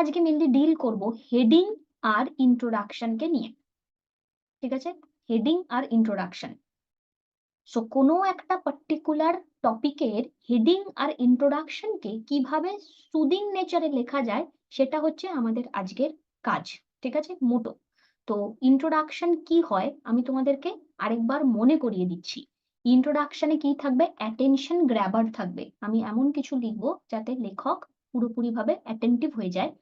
আজকে mainly deal করব heading আর ইন্ট্রোডাকশনকে নিয়ে, ঠিক আছে? হেডিং আর ইন্ট্রোডাকশন। সো কোনো একটা পার্টিকুলার টপিকের হেডিং আর ইন্ট্রোডাকশনকে কিভাবে সুদিং নেচারে লেখা যায় সেটা হচ্ছে আমাদের আজকের কাজ, ঠিক আছে? মোটো। তো ইন্ট্রোডাকশন কি হয় আমি তোমাদেরকে আরেকবার মনে করিয়ে দিচ্ছি। ইন্ট্রোডাকশনে কি থাকবে? অ্যাটেনশন গ্র্যাবার থাকবে। আমি এমন কিছু লিখবো যাতে লেখক পুরোপুরিভাবে অ্যাটেন্টিভ হয়ে যায়।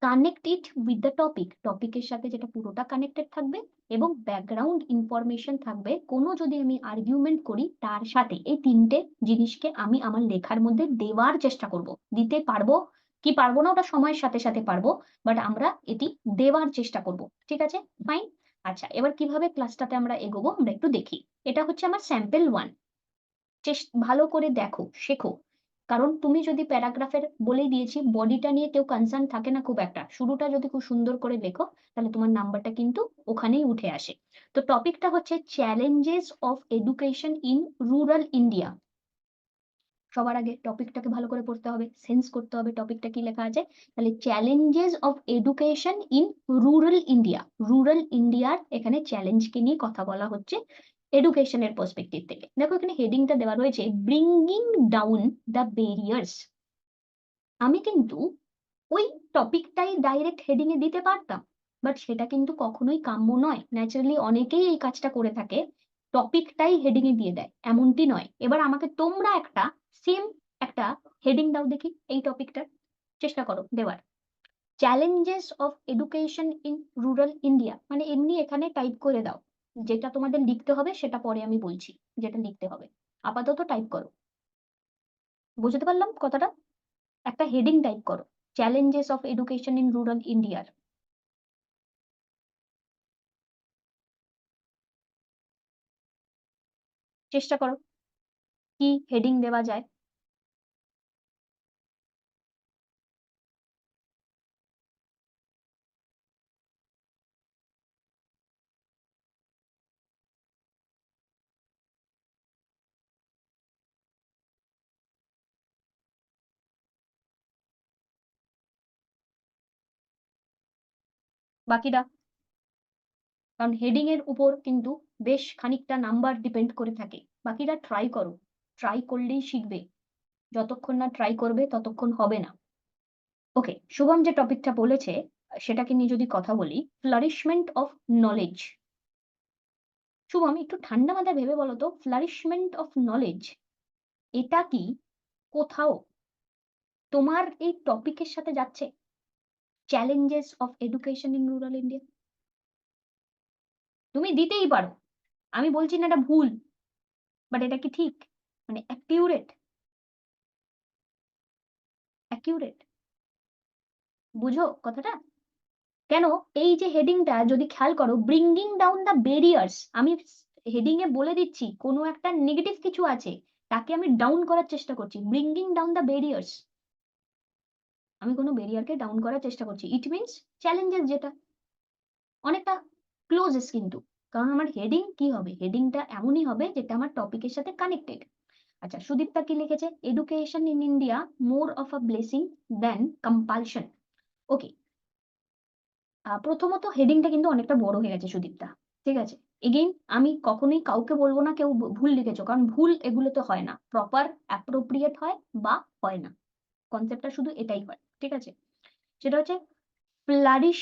Connect it with the topic, টপিকের সাথে যেটা পুরোটা কানেক্টেড থাকবে, এবং ব্যাকগ্রাউন্ড ইনফরমেশন থাকবে কোনো যদি আমি আর্গুমেন্ট করি তার সাথে। এই তিনটে জিনিসকে আমি আমার লেখার মধ্যে দেওয়ার চেষ্টা করব। দিতে পারবো কি পারবো না ওটা সময়ের সাথে সাথে পারবো, বাট আমরা এটি দেওয়ার চেষ্টা করব, ঠিক আছে? ফাইন। আচ্ছা, এবার কিভাবে ক্লাসটাতে আমরা এগোবো আমরা একটু দেখি। এটা হচ্ছে আমার স্যাম্পল 1। ভালো করে দেখো, শেখো। কারণ তুমি যদি প্যারাগ্রাফের বলেই দিয়েছি বডিটা নিয়ে কেউ কনসার্ন থাকে না খুব একটা, শুরুটা যদি খুব সুন্দর করে লেখো তাহলে তোমার নাম্বারটা কিন্তু ওখানেই উঠে আসে। তো টপিকটা হচ্ছে challenges of education in rural India. সবার আগে টপিকটাকে ভালো করে পড়তে হবে, সেন্স করতে হবে টপিকটা কি লেখা আছে। তাহলে challenges of education in rural India, rural ইন্ডিয়ার এখানে চ্যালেঞ্জকে নিয়ে কথা বলা হচ্ছে এডুকেশনের পার্সপেক্টিভ থেকে। দেখো এখানে হেডিংটা দেওয়া রয়েছে ব্রিঙ্গিং ডাউন দ্য ব্যারিয়ার্স। আমি কিন্তু ওই টপিকটাই ডাইরেক্ট হেডিং এ দিতে পারতাম, বাট সেটা কিন্তু কখনোই কাম্য নয়। ন্যাচারালি অনেকেই এই কাজটা করে থাকে, টপিকটাই হেডিং এ দিয়ে দেয়, এমনটি নয়। এবার আমাকে তোমরা একটা সেম একটা হেডিং দাও দেখি এই টপিকটার, চেষ্টা করো দেওয়ার। Challenges of education in rural India, মানে এমনি এখানে টাইপ করে দাও। যেটা তোমাদের লিখতে হবে সেটা পরে আমি বলছি যেটা লিখতে হবে, আপাতত টাইপ করো। বুঝতে পারলাম কথাটা? একটা হেডিং টাইপ করো, challenges of education in rural ইন্ডিয়ার। চেষ্টা করো কি হেডিং দেওয়া যায়। বাকিরা, কারণ হেডিং এর উপর কিন্তু বেশ খানিকটা নাম্বার ডিপেন্ড করে থাকে। বাকিরা ট্রাই করো, ট্রাই করলেই শিখবে, যতক্ষণ না ট্রাই করবে ততক্ষণ হবে না। ওকে, শুভম যে টপিকটা বলেছে সেটাকে নিয়ে যদি কথা বলি, ফ্লারিশমেন্ট অফ নলেজ। শুভম একটু ঠান্ডা মাথায় ভেবে বলো তো, ফ্লারিশমেন্ট অফ নলেজ এটা কি কোথাও তোমার এই টপিকের সাথে যাচ্ছে? Challenges of education in rural India তুমি দিতেই পারো, আমি বলছি না এটা ভুল, বাট এটা কি ঠিক? মানে অ্যাকিউরেট? অ্যাকিউরেট? বুঝো কথাটা? কেন? এই যে হেডিংটা যদি খেয়াল করো, ব্রিঙ্গিং ডাউন দ্য ব্যারিয়ার্স, আমি হেডিং এ বলে দিচ্ছি কোনো একটা নেগেটিভ কিছু আছে, তাকে আমি ডাউন করার চেষ্টা করছি। ব্রিঙ্গিং ডাউন দ্য ব্যারিয়ার্স, আমি কোনো ব্যারিয়ারকে ডাউন করার চেষ্টা করছি। ইট মিনস চ্যালেঞ্জেস, যেটা অনেকটা ক্লোজেস কিন্তু। কারণ আমার হেডিং কি হবে? হেডিংটা এমনই হবে যেটা আমার টপিকের সাথে কানেক্টেড। আচ্ছা, সুদীপ্তা কি লিখেছে? Education in India more of a blessing than compulsion. Okay, প্রথমত হেডিংটা কিন্তু অনেকটা বড় হয়ে গেছে সুদীপ্তা, ঠিক আছে? এগেইন আমি কখনোই কাউকে বলবো না কেউ ভুল লিখেছো, কারণ ভুল এগুলোতে হয় না, প্রপার অ্যাপ্রোপ্রিয়েট হয় বা হয় না। কনসেপ্টটা শুধু এটাই হয়, ঠিক আছে? সেটা হচ্ছে flourish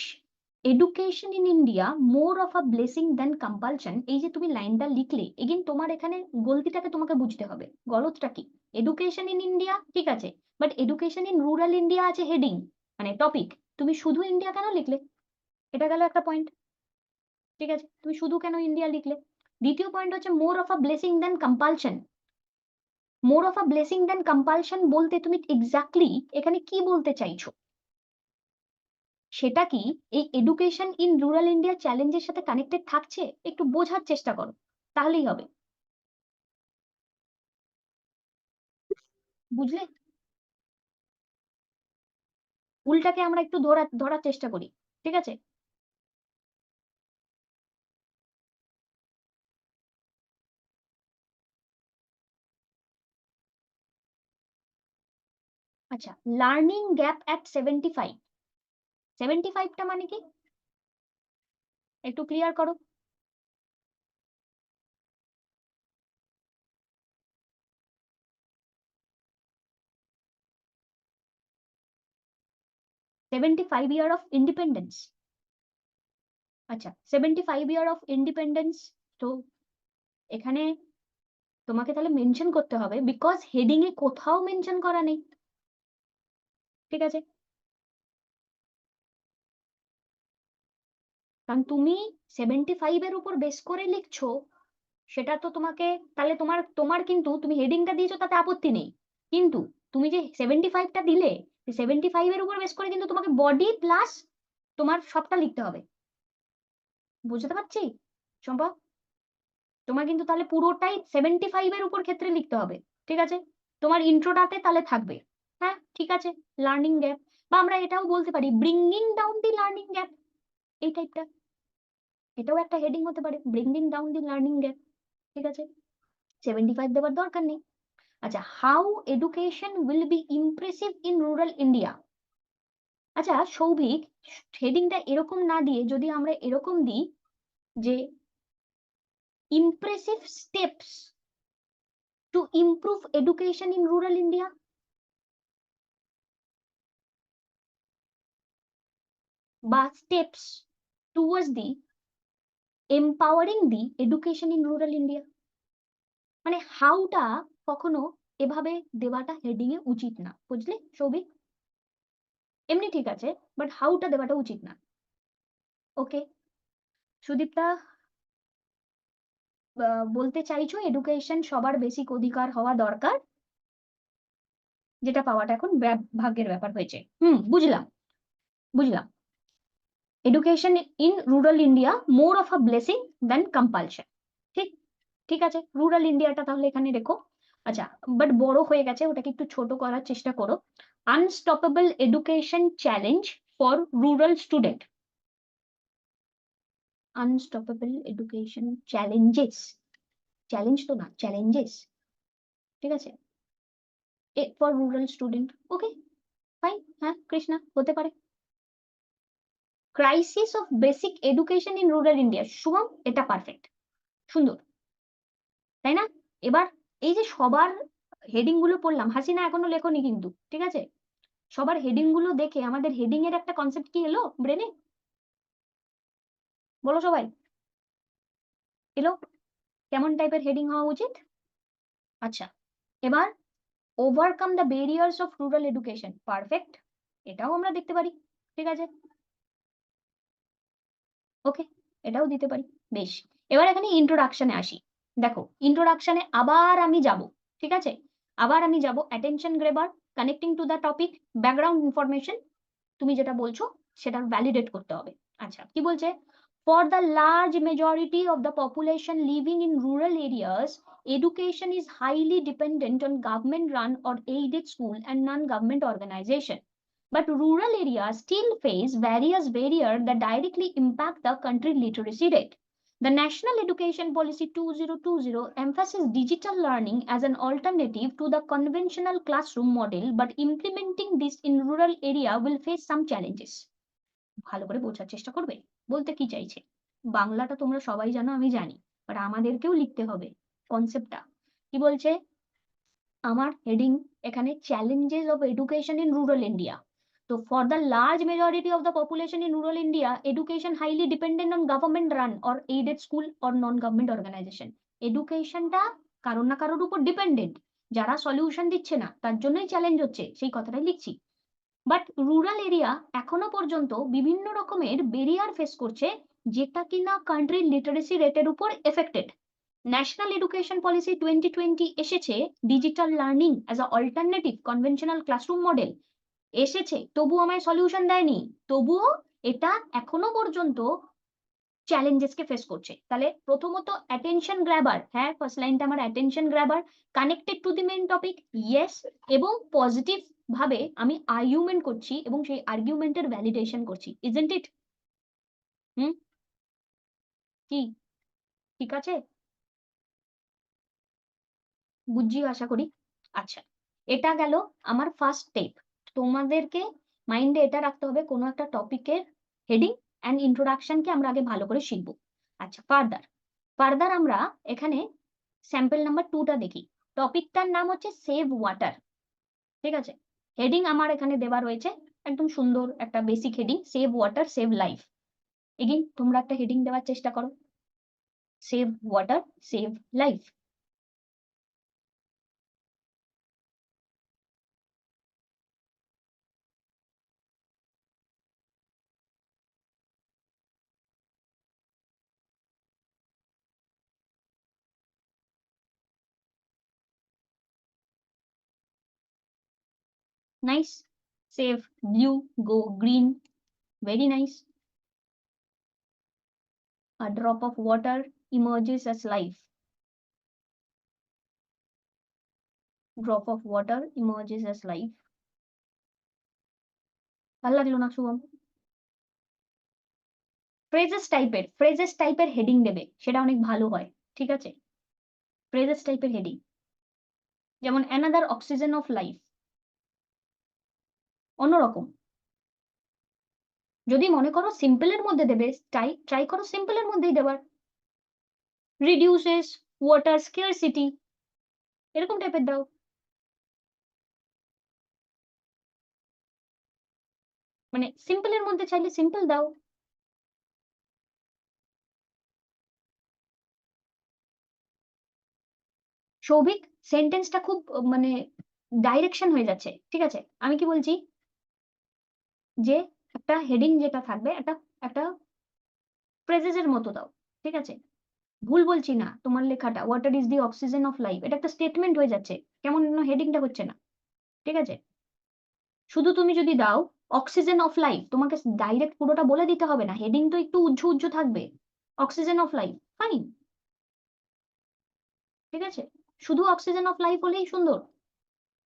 education in India more of a blessing than compulsion. এই যে তুমি লাইনটা লিখলে, এগেইন তোমার এখানে গলতিটাকে তোমাকে বুঝতে হবে, গলতটা কি। এডুকেশন ইন ইন্ডিয়া ঠিক আছে, but education in rural India আছে হেডিং, মানে টপিক। তুমি শুধু ইন্ডিয়া কেন লিখলে? এটা গেল একটা পয়েন্ট, ঠিক আছে? তুমি শুধু কেন ইন্ডিয়া লিখলে? দ্বিতীয় পয়েন্ট হচ্ছে more of a blessing than compulsion. More of a blessing than compulsion বলতে তুমি এক্স্যাক্টলি এখানে কি বলতে চাইছো? সেটা কি এই এডুকেশন ইন রুরাল ইন্ডিয়া চ্যালেঞ্জের সাথে কানেক্টেড থাকছে? একটু বোঝার চেষ্টা করো, তাহলেই হবে। বুঝলে? ভুলটাকে আমরা একটু ধরার ধরার চেষ্টা করি, ঠিক আছে? আচ্ছা, লার্নিং গ্যাপ অ্যাট 75। 75টা মানে কি একটু ক্লিয়ার করো। $75 of independence। আচ্ছা, 75 of independence। তো এখানে তোমাকে তাহলে মেনশন করতে হবে, বিকজ হেডিং এ কোথাও মেনশন করা নেই। ঠিক আছে, কারণ তুমি 75 এর উপর বেস করে লিখছো, সেটা তো তোমাকে, তাহলে তোমার তোমার কিন্তু তুমি হেডিংটা দিয়েছো তাতে আপত্তি নেই, কিন্তু তুমি যে 75টা দিলে, 75 এর উপর বেস করে কিন্তু তোমাকে বডি প্লাস তোমার সবটা লিখতে হবে। বুঝতে পারছি সম্ভব? তোমার কিন্তু তাহলে পুরোটাই 75 এর উপর ক্ষেত্রে লিখতে হবে। ঠিক আছে, তোমার ইন্ট্রোটাতে তাহলে থাকবে। হ্যাঁ ঠিক আছে, লার্নিং গ্যাপ, বা আমরা এটাও বলতে পারি bringing down the learning gap, এই টাইপটা, এটাও একটা হেডিং হতে পারে, bringing down the learning gap. ঠিক আছে, 75 দেওয়ার দরকার নেই। আচ্ছা, how education will be impressive in rural India. আচ্ছা সৌভিক, হেডিংটা এরকম না দিয়ে যদি আমরা এরকম দিই যে impressive steps to improve education in rural India, বা steps towards the empowering the education in rural India, মানে হাউটা কখনো এভাবে দেওয়াটা হেডিং এ উচিত না, বুঝলে সৌভিক? এমনি ঠিক আছে, বাট হাউটা দেওয়াটা উচিত না। ওকে, সুদীপ্তা, বলতে চাইছো এডুকেশন সবার বেসিক অধিকার হওয়া দরকার, যেটা পাওয়াটা এখন ভাগ্যের ব্যাপার হয়েছে। বুঝলাম, বুঝলাম। Education in rural India more of a blessing than compulsion. ঠিক, ঠিক আছে, রুরাল ইন্ডিয়াটা তাহলে এখানে রেখো। আচ্ছা, বাট বড় হয়ে গেছে, ওটাকে একটু ছোট করার চেষ্টা করো। Unstoppable education challenge for rural student. Unstoppable education challenges, challenge তো না, চ্যালেঞ্জেস। ঠিক আছে, for rural student. Okay fine, হ্যাঁ কৃষ্ণা, হতে পারে। Crisis of basic education in rural India, Shubham, এটা পারফেক্ট, সুন্দর, তাই না? এবার এই যে সবার হেডিং গুলো পড়লাম, হাসিনা এখনো লেখনি কিন্তু, ঠিক আছে, সবার হেডিং গুলো দেখে আমাদের হেডিং এর একটা কনসেপ্ট কি এলো ব্রেনে, বলো সবাই, এলো? কেমন টাইপের হেডিং হওয়া উচিত? আচ্ছা, এবার overcome the barriers of rural education, perfect, এটাও আমরা দেখতে পারি। ঠিক আছে, ওকে, এটাও দিতে পারি। বেশ, এবার এখানে ইন্ট্রোডাকশনে আসি। দেখো ইন্ট্রোডাকশনে আবার আমি যাব, ঠিক আছে, আবার আমি যাব attention grabber, connecting to the topic, background information, তুমি যেটা বলছো সেটা ভ্যালিডেট করতে হবে। আচ্ছা কি বলছে, for the large majority of the population living in rural areas, education is highly dependent on government run or aided school and non-government organization. But rural areas still face various barriers that directly impact the country literacy rate. The National Education Policy 2020 emphasizes digital learning as an alternative to the conventional classroom model, but implementing this in rural area will face some challenges. ভালো করে বোঝার চেষ্টা করবে বলতে কি চাইছে। বাংলাটা তোমরা সবাই জানো, আমি জানি, বাট আমাদেরকেও লিখতে হবে কনসেপ্টটা। কি বলছে আমার হেডিং এখানে, challenges of education in rural India. তো for the large majority of the population in rural India, education highly dependent on government run or aided school or non government organization. এডুকেশনটা কারোর না কারোর উপর ডিপেন্ডেন্ট, যারা solution দিচ্ছে না তার জন্যই চ্যালেঞ্জ হচ্ছে, সেই কথাটাই লিখছি। বাট রুরাল এরিয়া এখনো পর্যন্ত বিভিন্ন রকমের বেরিয়ার ফেস করছে, যেটা কিনা কান্ট্রির লিটারেসি রেটের উপর এফেক্টেড। ন্যাশনাল এডুকেশন পলিসি 2020 এসেছে digital learning as a alternative conventional classroom model, এসেছে, তবুও আমায় সলিউশন দেয়নি, তবুও এটা এখনো পর্যন্ত চ্যালেঞ্জেসকে ফেস করছে। তাহলে প্রথমত অ্যাটেনশন গ্র্যাবার, হ্যাঁ ফার্স্ট লাইনটা আমার attention grabber, connected to the main topic, yes, এবং পজিটিভ ভাবে আমি আর্গুমেন্ট করছি এবং সেই আর্গুমেন্টের ভ্যালিডেশন করছি, ইজন্ট ইট? হুম, কি ঠিক আছে, বুঝছি আশা করি। আচ্ছা, এটা গেল আমার ফার্স্ট স্টেপ, তোমাদেরকে মাইন্ডে এটা রাখতে হবে কোনো একটা টপিকের হেডিং অ্যান্ড ইন্ট্রোডাকশনকে আমরা আগে ভালো করে শিখবো। আচ্ছা, ফার্দার আমরা এখানে স্যাম্পল নাম্বার 2 টা দেখি। টপিকটার নাম হচ্ছে সেভ ওয়াটার। ঠিক আছে, হেডিং আমার এখানে দেওয়া রয়েছে একদম সুন্দর একটা basic heading, save water save life. Again তোমরা একটা হেডিং দেওয়ার চেষ্টা করো, save water save life. Nice. Save blue, go green. Very nice. A drop of water emerges as life. Drop of water emerges as life. ভালো লাগলো না Shubham? Phrases টাইপের heading দেবে, সেটা অনেক ভালো হয়। ঠিক আছে, ফ্রেজেস টাইপের হেডিং, যেমন অ্যানাদার অক্সিজেন অফ লাইফ, অন্যরকম। যদি মনে করো সিম্পলের মধ্যে দেবে, ট্রাই করো সিম্পলের মধ্যেই দেবার। রিডিউসেস ওয়াটার স্কেরসিটি, এরকম টাইপের দাও। মানে সিম্পলের মধ্যে চাইলে সিম্পল দাও। সৌভিক, সেন্টেন্সটা খুব মানে ডাইরেকশন হয়ে যাচ্ছে। ঠিক আছে, আমি কি বলছি যে একটা হেডিং যেটা থাকবে একটা একটা ফ্রেজেসের মতো দাও। ঠিক আছে, ভুল বলছি না, তোমার লেখাটা water is the oxygen of life এটা একটা স্টেটমেন্ট হয়ে যাচ্ছে, কেমন হেডিংটা হচ্ছে না। ঠিক আছে, শুধু তুমি যদি দাও অক্সিজেন অফ লাইফ, তোমাকে ডাইরেক্ট পুরোটা বলে দিতে হবে না, হেডিং তো একটু উজ্জু উজ্জু থাকবে। Oxygen of life, fine. ঠিক আছে, শুধু অক্সিজেন অফ লাইফ হলেই সুন্দর।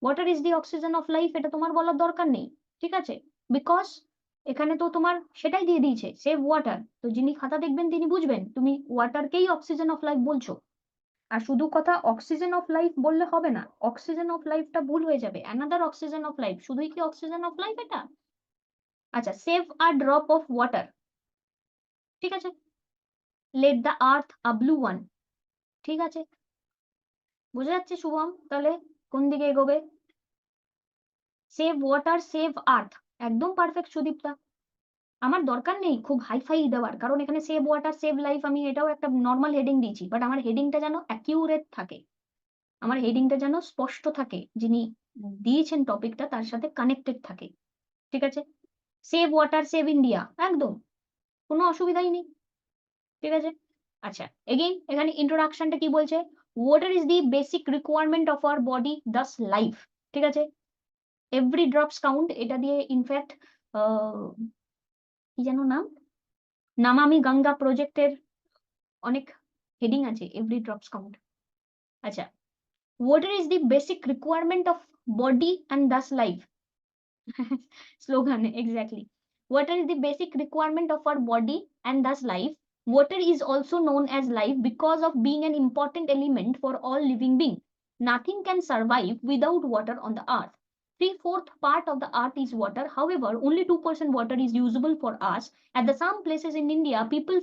Water is the oxygen of life এটা তোমার বলার দরকার নেই। ঠিক আছে, বিকজ এখানে তো তোমার সেটাই দিয়ে দিয়েছে, সেভ ওয়াটার। তো যিনি খাতা দেখবেন তিনি বুঝবেন তুমি ওয়াটারকেই অক্সিজেন অফ লাইফ বলছো। আর শুধু কথা অক্সিজেন অফ লাইফ বললে হবে না, অক্সিজেন অফ লাইফটা ভুল হয়ে যাবে, অ্যানাদার অক্সিজেন অফ লাইফ, শুধুই কি অক্সিজেন অফ লাইফ এটা? আচ্ছা, save a drop of water. ঠিক আছে, let the earth a blue one. ঠিক আছে, বুঝে যাচ্ছে শুভম তাহলে কোন দিকে এগোবে? সেভ ওয়াটার সেভ আর্থ, একদম পারফেক্ট সুদীপ্তা। আমার দরকার নেই খুব হাইফাই দেওয়ার, কারণ এখানে সেভ ওয়াটার সেভ লাইফ আমি এটাও একটা নর্মাল হেডিং দিয়েছি, বাট আমার হেডিংটা যেন অ্যাকিউরেট থাকে, আমার হেডিংটা যেন স্পষ্ট থাকে, যিনি দিয়েছেন টপিকটা তার সাথে কানেক্টেড থাকে। ঠিক আছে, সেভ ওয়াটার সেভ ইন্ডিয়া, একদম কোনো অসুবিধাই নেই। ঠিক আছে, আচ্ছা এগেইন এখানে ইন্ট্রোডাকশনটা কি বলছে? Water is the basic requirement of our body Das life. ঠিক আছে, এভরি ড্রপস কাউন্ট, এটা দিয়ে ইনফ্যাক্ট কি যেন নাম, নামামি গঙ্গা প্রজেক্টের অনেক হেডিং আছে, এভরি ড্রপস কাউন্ট। আচ্ছা, water is the basic requirement of body and thus life. Slogan, exactly. Water is the basic requirement of our body and thus life. Water is also known as life because of being an important element for all living beings. Nothing can survive without water on the earth. 3/4 part of the earth is water. However, only 2% water is usable for us. At the some places in India, people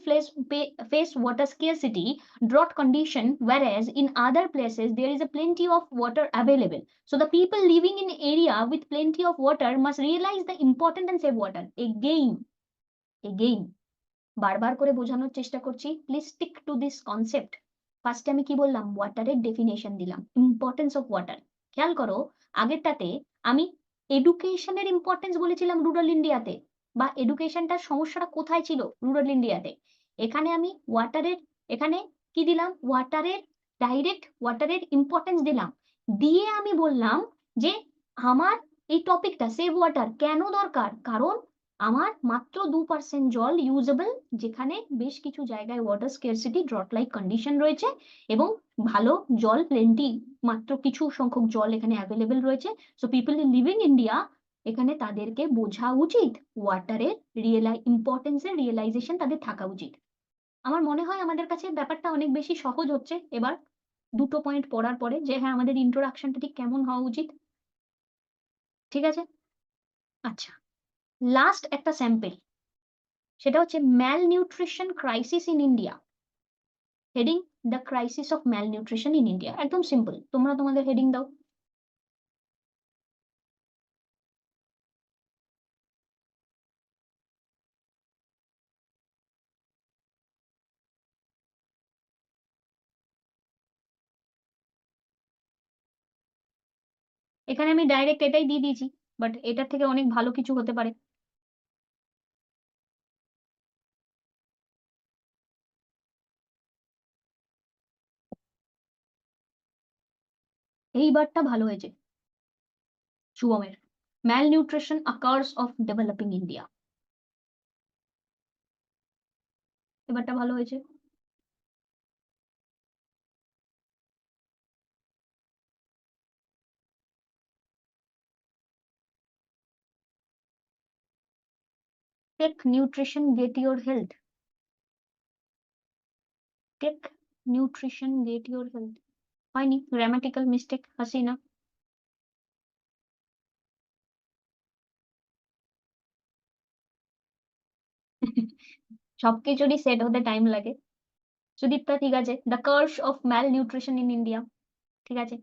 face water scarcity, drought condition, whereas in other places there is a plenty of water available. So the people living in area with plenty of water must realize the important and save water. Again, বারবার করে বোঝানোর চেষ্টা করছি, please stick to this concept. ফার্স্টে আমি কি বললাম, ওয়াটারের definition দিলাম, ইম্পর্টেন্স অফ ওয়াটার। খেয়াল করো আগেরটাতে আমি এডুকেশনের ইম্পর্টেন্স বলেছিলাম রুরাল ইন্ডিয়াতে, বা এডুকেশনটার সমস্যাটা কোথায় ছিল রুরাল ইন্ডিয়াতে। এখানে আমি ওয়াটারের, এখানে কি দিলাম, ওয়াটারের ডাইরেক্ট ওয়াটারের ইম্পর্টেন্স দিলাম, দিয়ে আমি বললাম যে আমার এই টপিকটা সেভ ওয়াটার কেন দরকার, কারণ আমার মাত্র 2% জল ইউজেবল, যেখানে বেশ কিছু জায়গায় ওয়াটার স্কেরসিটি ড্রট লাইক কন্ডিশন রয়েছে, এবং ভালো জল প্লেন্টি, মাত্র কিছু সংখ্যক জল এখানে অ্যাভেলেবেল রয়েছে। সো পিপল লিভিং ইন্ডিয়া, এখানে তাদেরকে বোঝা উচিত ওয়াটারের ইম্পর্টেন্সের রিয়েলাইজেশন তাদের থাকা উচিত। আমার মনে হয় আমাদের কাছে ব্যাপারটা অনেক বেশি সহজ হচ্ছে এবার দুটো পয়েন্ট পড়ার পরে, যে হ্যাঁ আমাদের ইন্ট্রোডাকশনটা ঠিক কেমন হওয়া উচিত। ঠিক আছে, আচ্ছা লাস্ট একটা স্যাম্পল, সেটা হচ্ছে malnutrition crisis in India. Heading the crisis of malnutrition in India. একদম সিম্পল, তোমরা তোমাদের হেডিং দাও। এখানে আমি ডাইরেক্ট এটাই দিয়ে দিয়েছি, বাট এটার থেকে অনেক ভালো কিছু হতে পারে। এইবারটা ভালো হয়েছে শুভমের, malnutrition a curse of developing India. এবারটা ভালো হয়েছে। Take nutrition get your health. Take nutrition get your health হয়নি, গ্রামাটিক্যাল মিস্টেক, হাসিনা। সবকিছুরই সেট হতে টাইম লাগে। সুদীপ্তা ঠিক আছে, the curse of malnutrition in India ঠিক আছে।